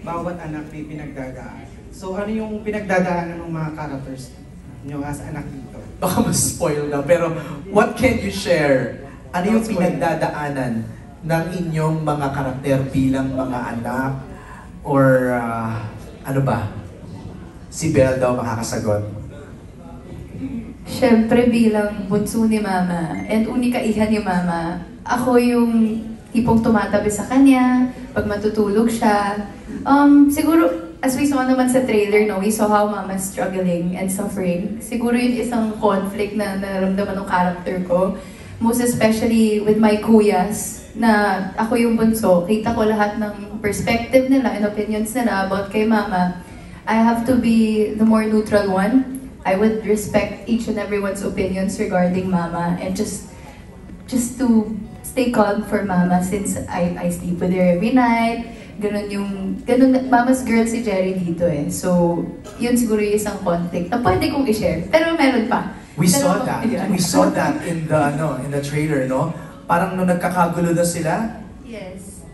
bawat anak may pinagdadaan. So ano yung pinagdadaanan ng mga characters nyo as anak dito? Baka mas-spoil na, pero what can you share? Ano yung pinagdadaanan ng inyong mga karakter bilang mga anak? Or ano ba? Si Belle daw makakasagot. Siyempre bilang bunso ni Mama and unika iha ni Mama, ako yung tipong tumatabi sa kanya pag matutulog siya. Siguro, as we saw naman sa trailer, no, we saw how Mama's struggling and suffering. Siguro yun isang conflict na naramdaman ng character ko. Most especially with my kuyas, na ako yung bunso. Kita ko lahat ng perspective nila and opinions nila about kay Mama. I have to be the more neutral one. I would respect each and everyone's opinions regarding Mama and just to stay calm for Mama since I sleep with her every night. Ganun, Mama's girl si Jerry dito eh. So, yun siguro yung isang conflict na pwede kong i-share. Pero meron pa. We saw that. We saw that in the trailer, no? Parang nung nagkakagulo na sila, yes.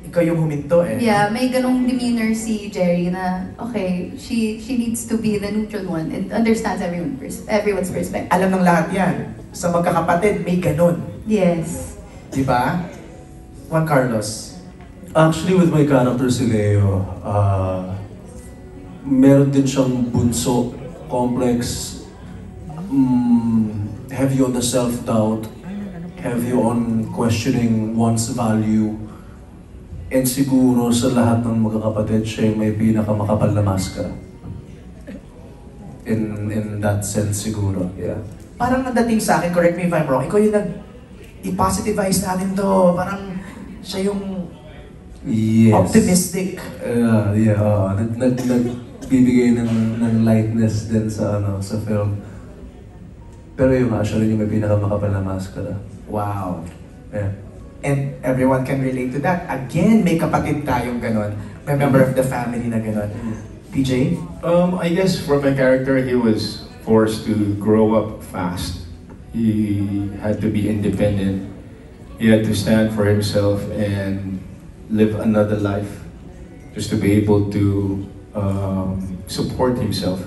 Ikaw yung huminto eh. Yeah, may ganung demeanor si Jerry na, okay, she needs to be the neutral one and understands everyone's perspective. Alam ng lahat yan. Sa magkakapatid, may ganun. Yes. Diba? Juan Carlos. Actually, with my character si Leo, meron din siyang bunso, complex, heavy on the self-doubt, heavy on questioning one's value, and siguro sa lahat ng magkakapatid, siya yung may pinakamakapal na maskara. In that sense siguro, yeah. Parang nadating sa akin, correct me if I'm wrong, ikaw yung i-positivize natin to, parang siya yung yes. Optimistic. Nagbibigay ng lightness din sa film. Pero yung actually yung may pinakamakapal na maskara. Wow. Yeah. And everyone can relate to that. Again, may kapatid tayong ganon. May member of the family na ganon. PJ? I guess for my character, he was forced to grow up fast. He had to be independent. He had to stand for himself and live another life just to be able to support himself.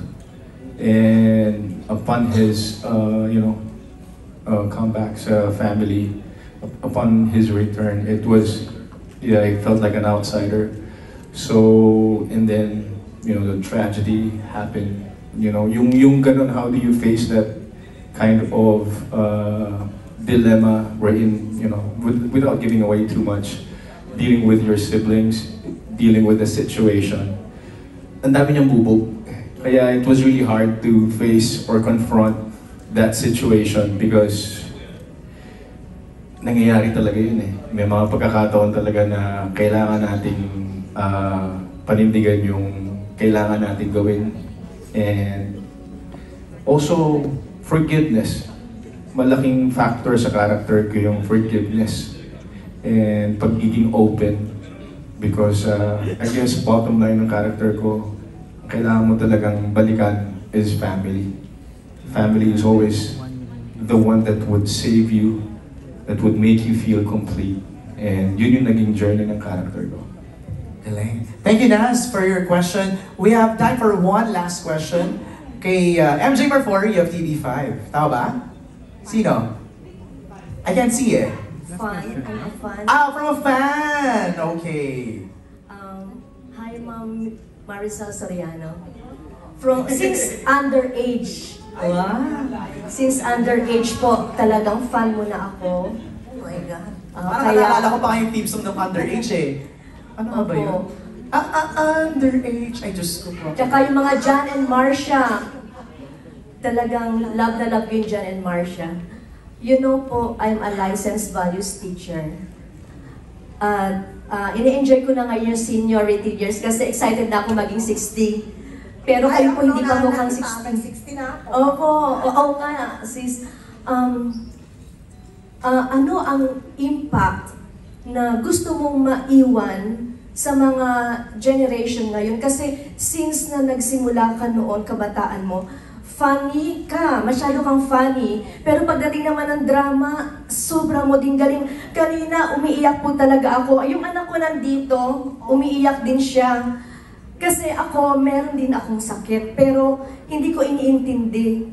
And upon his comeback sa family, upon his return, it felt like an outsider. So, and then, the tragedy happened. Yung ganun, how do you face that kind of dilemma wherein, without giving away too much, dealing with your siblings, dealing with the situation. Ang dami niyang bubog. Kaya it was really hard to face or confront that situation because nangyayari talaga yun eh. May mga pagkakataon talaga na kailangan nating panindigan yung kailangan nating gawin. And also, forgiveness. Malaking factor sa character ko yung forgiveness and pagiging open. Because I guess bottom line ng character ko, kailangan mo talagang balikan is family. Family is always the one that would save you, that would make you feel complete. And yun yung naging journey ng character ko. Thank you, Nas, for your question. We have time for one last question. Kay MJ Marfori of TV5. Tama ba? Sino? I can't see eh. Fan. I'm a fan. From a fan! Okay. Hi, Ma'am Maricel Soriano. Since underage. Wow. Since underage po, talagang fan mo na ako. Oh my God. Parang nalala ko pa kayong theme song ng underage eh. Ano ba yun? Underage. Ay, Diyos ko po. Tsaka yung mga John and Marcia. Talagang love na love yung John and Marcia. You know po, I'm a licensed values teacher. Ini-enjoy ko na ngayon yung seniority years kasi excited na ako maging 60. Pero kayo po hindi pa mukhang 60. 60 na ako. Oo nga, sis. Ano ang impact na gusto mong maiwan sa mga generation ngayon? Kasi since na nagsimula ka noon, kabataan mo, funny ka, masyado kang funny. Pero pagdating naman ng drama, sobra mo din galing. Kanina, umiiyak po talaga ako. Yung anak ko nandito, umiiyak din siya. Kasi ako, meron din akong sakit, pero hindi ko iniintindi.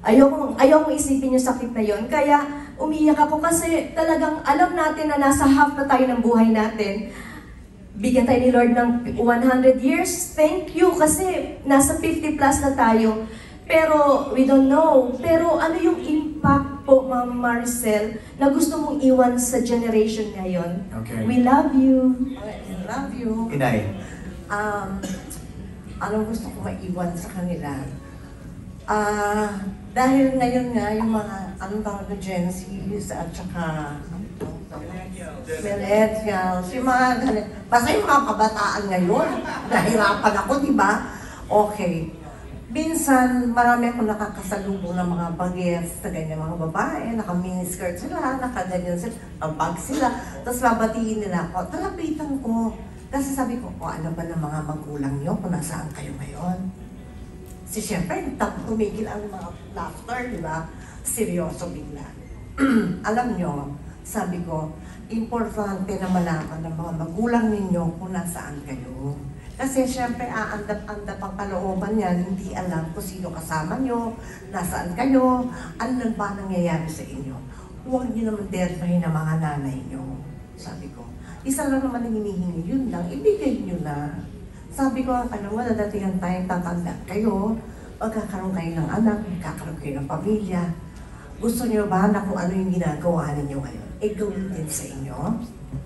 Ayokong isipin yung sakit na yon. Kaya umiyak ako kasi talagang alam natin na nasa half na tayo ng buhay natin. Bigyan tayo ni Lord ng 100 years. Thank you kasi nasa 50 plus na tayo. Pero we don't know. Pero ano yung impact po, Ma'am Maricel, na gusto mong iwan sa generation ngayon? Okay. We love you. I love you. Inay. Anong gusto ko maiwan sa kanila? Dahil ngayon nga yung mga anong tawag na Gen Zs at saka millennials, yung mga ganun. Basta yung mga kabataan ngayon, nahirapan ako, di ba? Okay. Minsan, marami akong nakakasalubong ng mga bagets na ganyan mga babae, naka-miniskirt sila, naka-ganyan sila, bag sila, tapos babatiin nila ako. Talapitan ko. Kasi sabi ko, ano ba ng mga magulang niyo kung nasaan kayo ngayon? Kasi syempre, tumigil ang mga laughter, di ba? Seryoso bigla. Alam nyo, sabi ko, importante na malaman ng mga magulang ninyo kung nasaan kayo. Kasi syempre, aandap-andap ang kalooban yan, hindi alam kung sino kasama nyo, nasaan kayo, ano ba nangyayari sa inyo. Huwag nyo naman dermahin ang mga nanay nyo, sabi ko. Isa lang naman ang hinihingi, yun lang, ibigay nyo na. Sabi ko, alam mo, dadating tayong tatanda kayo, magkakaroon kayo ng anak, magkakaroon kayo ng pamilya. Gusto nyo ba na kung ano yung ginagawa ninyo ngayon, gawin din sa inyo?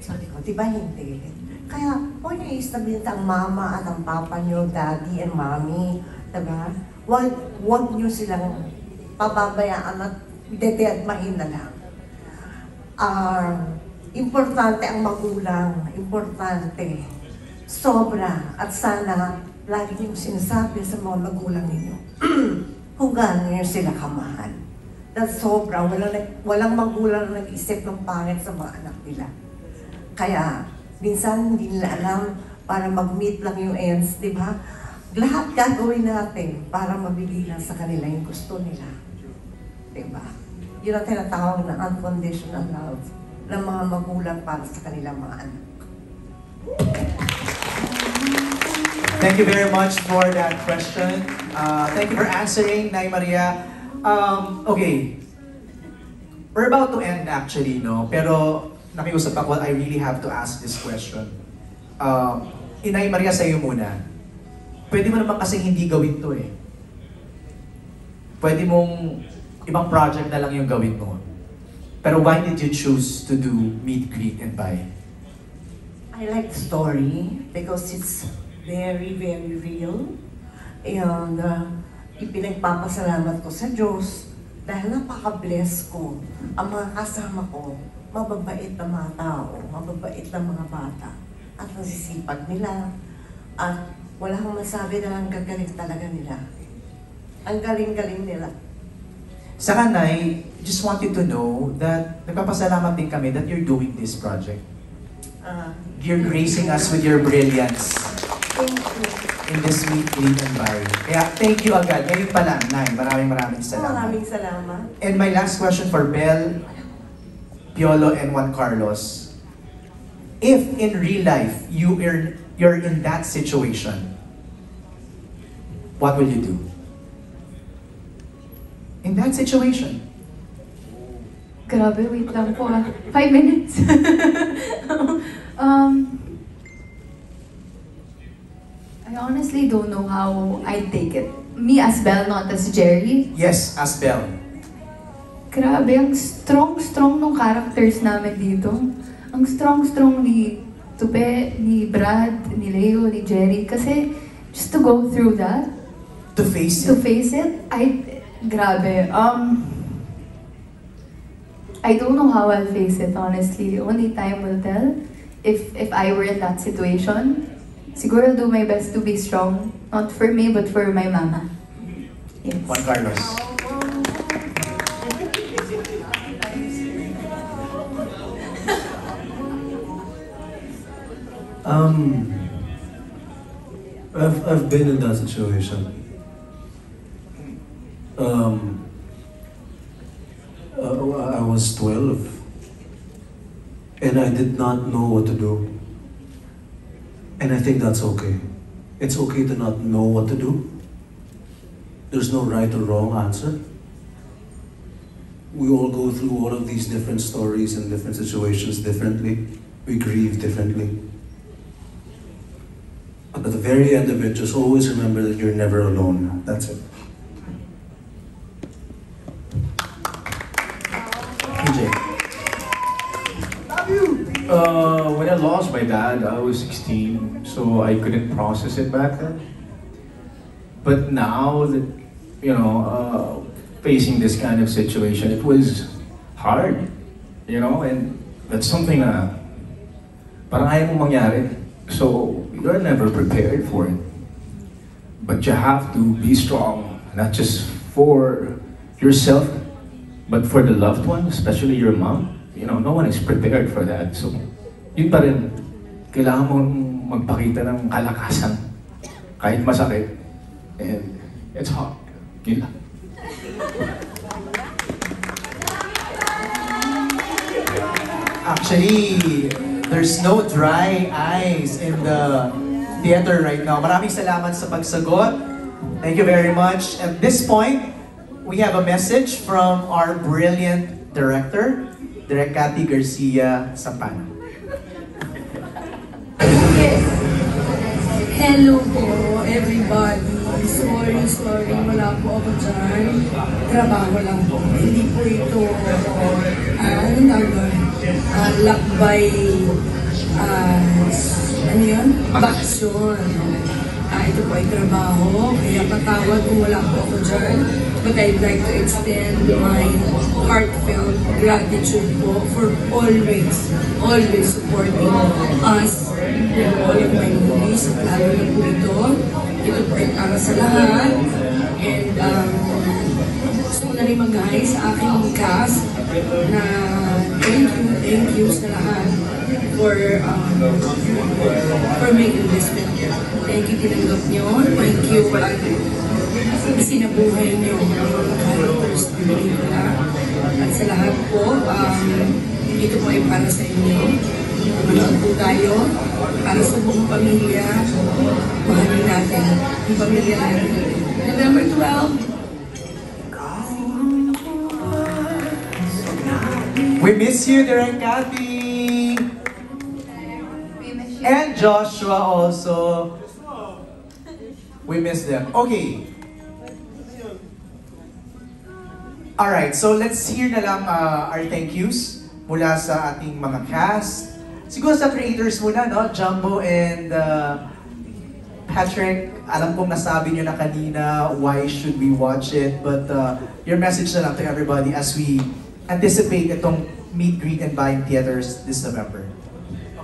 Sabi ko, di ba hindi? Kaya, huwag nyo i-establish ang mama at ang papa nyo, daddy and mommy, diba? Huwag nyo silang pababayaan at dededmahin na lang. Importante ang magulang, importante. Sobra. At sana, lagi nyo sinasabi sa mga magulang ninyo, kung gaano nyo sila kamahal. Dahil sobra, walang magulang na nag-isip ng pangit sa mga anak nila. Kaya, minsan hindi nila alam para mag-meet lang yung ends, di ba? Lahat gagawin natin para mabigay lang sa kanila yung gusto nila. Di ba? Yun ang tinatawag na unconditional love ng mga magulang para sa kanilang mga anak. Thank you very much for that question. Thank you for answering, Nay Maria. Okay. We're about to end actually, no? Pero nakiusap ako, I really have to ask this question. Inay Maria, sa'yo muna. Pwede mo naman kasi hindi gawin to eh. Pwede mong ibang project na lang yung gawin mo. Pero why did you choose to do Meet, Greet, and Buy? I like the story because it's very, very real. And ipinagpapasalamat ko sa Diyos dahil napaka-bless ko. Ang mga kasama ko, mababait na mga tao, mababait na mga bata. At nasisipag nila. At wala akong masabi na ang gagaling talaga nila. Ang galing-galing nila. Sa kanay, just want you to know that nagpapasalamat din kami that you're doing this project. You're gracing us with your brilliance. Thank you. In this Meet, Greet, and Buy. Kaya thank you agad. Ngayon pa lang, Nay. Maraming salamat. Maraming salamat. And my last question for Belle, Piolo, and Juan Carlos. If in real life, you're in that situation, what will you do? In that situation. Grabe, wait lang po 5 minutes. I honestly don't know how I'd take it. Me as Belle, not as Jerry. Yes, as Belle. Grabe, ang strong nung characters namin dito. Ang strong ni Tupe, ni Brad, ni Leo, ni Jerry. Kasi just to go through that, To face to it. face it, grabe. I don't know how I'll face it, honestly. Only time will tell. If I were in that situation, siguro I'll do my best to be strong. Not for me, but for my mama. Yes. Juan Carlos. I've been in that situation. I was 12 and I did not know what to do. And I think that's okay. it's okay to not know what to do. There's no right or wrong answer. We all go through all of these different stories and different situations differently. We grieve differently. But at the very end of it, just always remember that you're never alone. That's it. PJ. When I lost my dad, I was 16, so I couldn't process it back then. But now that, facing this kind of situation, it was hard, and that's something na parang ayaw mo mangyari. So, you're never prepared for it. But you have to be strong, not just for yourself, but for the loved one, especially your mom. No one is prepared for that. So, yun pa rin, kailangan mong magpakita ng kalakasan, kahit masakit. And it's hard. Yun lang. Actually, there's no dry eyes in the theater right now. Maraming salamat sa pagsagot. Thank you very much. At this point, we have a message from our brilliant director, Direk Cathy Garcia Sampana. Hello po, everybody. Sorry, wala po ako dyan. Trabaho lang po. Hindi po ito, lakbay, baksyon. Ito po ay trabaho, kaya patawad kung wala po ako dyan. But I'd like to extend my heartfelt gratitude po for always supporting us in all of my movies. Lalo na po ito. Ito po ay para sa lahat. And gusto ko na rin mag-hi sa aking cast na thank you sa lahat for making this film. Thank you, tinanggap nyo. Thank you, sinabuhay nyo ang mga characters ng pelikula. At sa lahat po, ito po ay para sa inyo. Manood po tayo para sa buong pamilya. Mahalin natin yung pamilya natin. November 12. We miss you, Direk Cathy! And Joshua also. We miss them. Okay. Alright, so let's hear na lang our thank yous mula sa ating mga cast. Siguro sa creators muna, no? Jumbo and Patrick, alam kong nasabi nyo na kanina, why should we watch it? But your message na lang to everybody as we anticipate itong meet, greet, and buy in theaters this November.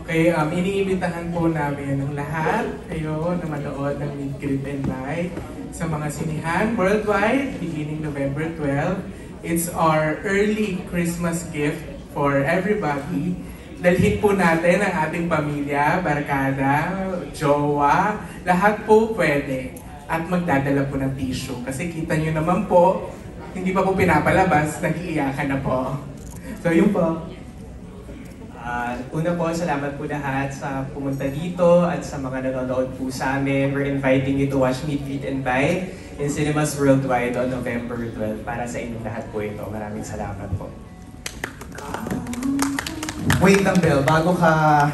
Okay, iniimbitahan po namin ang lahat kayo na manood ng Meet, Greet, and Buy sa mga sinihan worldwide beginning November 12. It's our early Christmas gift for everybody. Dalhin po natin ang ating pamilya, barkada, jowa, lahat po pwede. At magdadala po ng tissue. Kasi kita nyo naman po, hindi pa po pinapalabas, nag-iiyakan na po. So yun po. Una po, salamat po lahat sa pumunta dito at sa mga nanonood po sa amin. We're inviting you to watch Meet, Greet, and Buy in cinemas worldwide on November 12. Para sa inyong lahat po ito. Maraming salamat po. Wait lang, Bel. Bago ka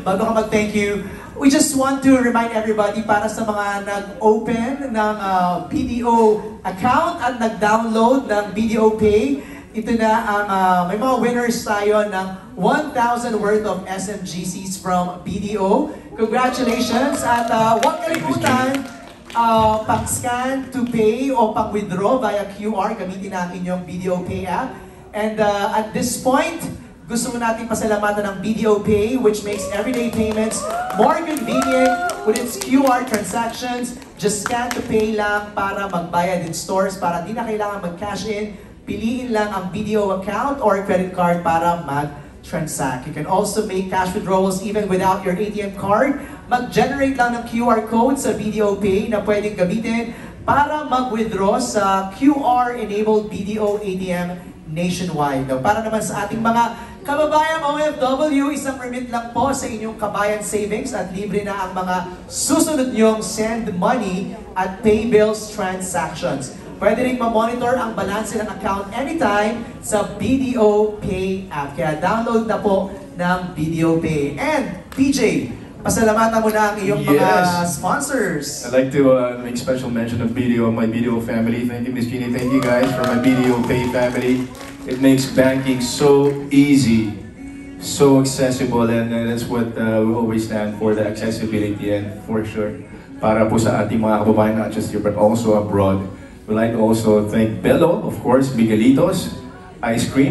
mag-thank you, we just want to remind everybody para sa mga nag-open ng BDO account at nag-download ng BDO Pay, ito na ang may mga winners tayo ng 1,000 worth of SMGCs from BDO. Congratulations! At huwag kalimutan, pang-scan to pay o pang-withdraw via QR, gamitin ang inyong BDO Pay app. And at this point, gusto natin pasalamatan ng BDO Pay, which makes everyday payments more convenient with its QR transactions. Just scan to pay lang para magbayad in stores, para di na kailangan mag-cash in. Piliin lang ang BDO account or credit card para mag-transact. You can also make cash withdrawals even without your ATM card. Mag-generate lang ng QR code sa BDO Pay na pwedeng gamitin para mag-withdraw sa QR-enabled BDO ATM nationwide. Para naman sa ating mga Kababayang OFW, isang remit lang po sa inyong Kabayan Savings at libre na ang mga susunod niyong send money at pay bills transactions. Pwede rin ma-monitor ang balanse ng account anytime sa BDO Pay app. Kaya download na po ng BDO Pay. And PJ, pasalamatan mo na ang iyong mga sponsors. I'd like to make special mention of BDO, my BDO family. Thank you, Ms. Jeannie. Thank you guys for my BDO Pay family. It makes banking so easy, so accessible, and that's what we always stand for, the accessibility, and for sure, para po sa ating mga kababayan, not just here, but also abroad. We'd like to also thank Bello, of course, Miguelitos, Ice Cream.